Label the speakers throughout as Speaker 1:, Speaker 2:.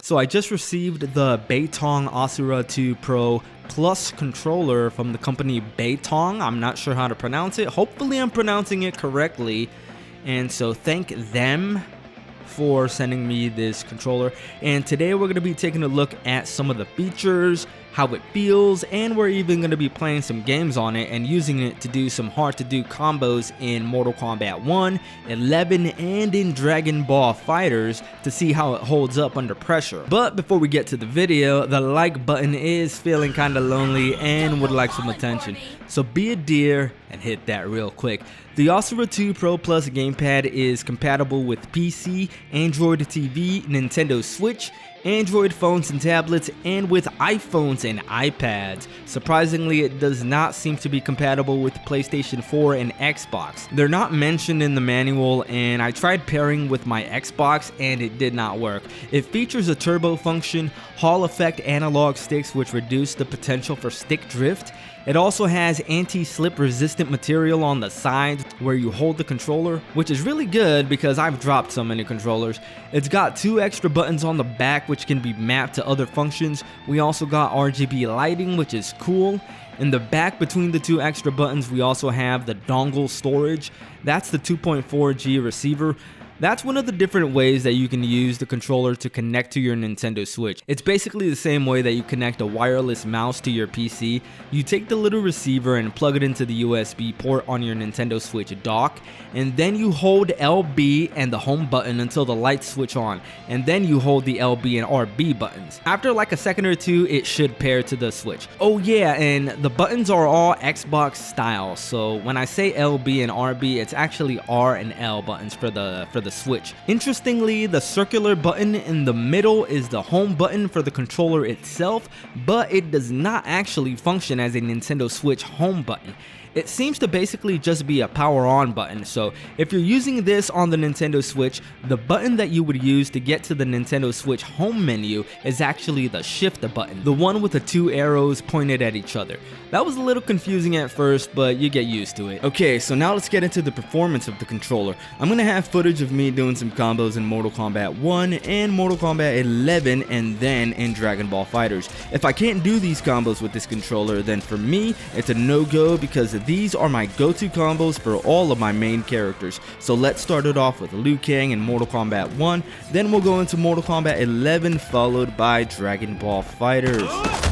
Speaker 1: So I just received the Beitong Asura Pro Plus controller from the company Beitong. I'm not sure how to pronounce it. Hopefully I'm pronouncing it correctly. And so thank them for sending me this controller. And today we're going to be taking a look at some of the features, how it feels, and we're even going to be playing some games on it and using it to do some hard to do combos in Mortal Kombat 1, 11, and in Dragon Ball FighterZ to see how it holds up under pressure. But before we get to the video, the like button is feeling kind of lonely and would like some attention. So be a dear and hit that real quick. The Asura 2 Pro Plus gamepad is compatible with PC, Android TV, Nintendo Switch, Android phones and tablets, and with iPhones and iPads. Surprisingly, it does not seem to be compatible with PlayStation 4 and Xbox. They're not mentioned in the manual, and I tried pairing with my Xbox and it did not work. It features a turbo function, Hall effect analog sticks which reduce the potential for stick drift. It also has anti-slip resistant material on the sides where you hold the controller, which is really good because I've dropped so many controllers. It's got 2 extra buttons on the back which can be mapped to other functions. We also got RGB lighting, which is cool. In the back between the 2 extra buttons, we also have the dongle storage. That's the 2.4G receiver. That's one of the different ways that you can use the controller to connect to your Nintendo Switch. It's basically the same way that you connect a wireless mouse to your PC. You take the little receiver and plug it into the USB port on your Nintendo Switch dock, and then you hold LB and the home button until the lights switch on, and then you hold the LB and RB buttons. After like a second or two, it should pair to the Switch. Oh yeah, and the buttons are all Xbox style, so when I say LB and RB, it's actually R and L buttons for the Switch. Interestingly, the circular button in the middle is the home button for the controller itself, but it does not actually function as a Nintendo Switch home button. It seems to basically just be a power on button, so if you're using this on the Nintendo Switch, the button that you would use to get to the Nintendo Switch home menu is actually the shift button, the one with the 2 arrows pointed at each other. That was a little confusing at first, but you get used to it. Okay, so now let's get into the performance of the controller. I'm gonna have footage of me doing some combos in Mortal Kombat 1 and Mortal Kombat 11 and then in Dragon Ball FighterZ. If I can't do these combos with this controller, then for me, it's a no-go because these are my go-to combos for all of my main characters. So let's start it off with Liu Kang in Mortal Kombat 1, then we'll go into Mortal Kombat 11 followed by Dragon Ball FighterZ.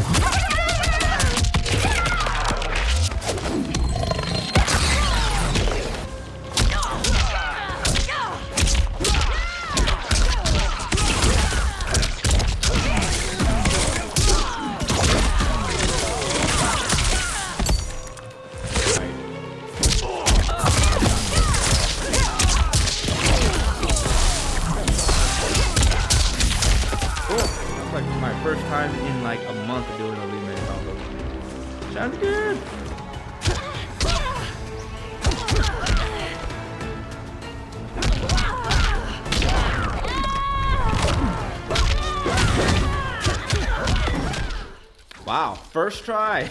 Speaker 1: First time in like a month doing a remake combo. Sounds good. Wow, first try.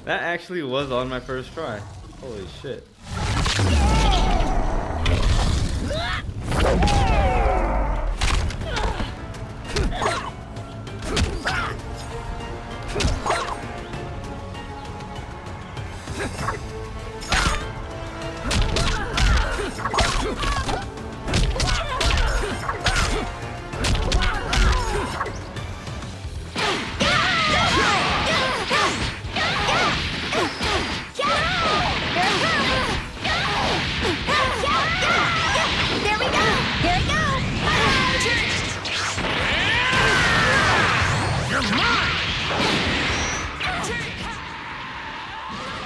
Speaker 1: That actually was on my first try. Holy shit.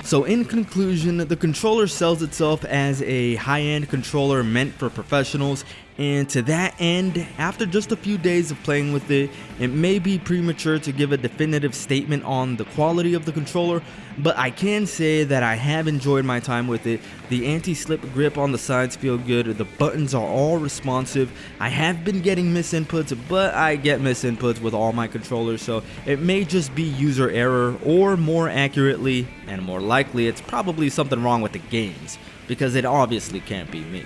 Speaker 1: So in conclusion, the controller sells itself as a high-end controller meant for professionals, and to that end, after just a few days of playing with it, it may be premature to give a definitive statement on the quality of the controller, but I can say that I have enjoyed my time with it. The anti-slip grip on the sides feel good, the buttons are all responsive. I have been getting misinputs, but I get misinputs with all my controllers, so it may just be user error, or more accurately, and more likely, it's probably something wrong with the games, because it obviously can't be me.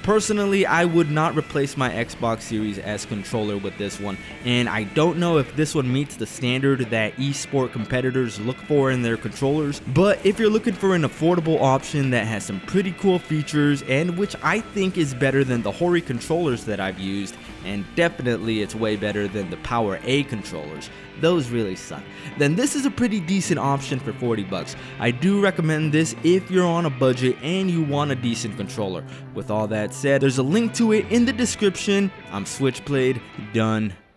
Speaker 1: Personally, I would not replace my Xbox Series S controller with this one, and I don't know if this one meets the standard that eSport competitors look for in their controllers, but if you're looking for an affordable option that has some pretty cool features and which I think is better than the Hori controllers that I've used, and definitely it's way better than the Power A controllers, those really suck, then this is a pretty decent option for 40 bucks. I do recommend this if you're on a budget and you want a decent controller. With all that said, there's a link to it in the description. I'm Switchblade, done.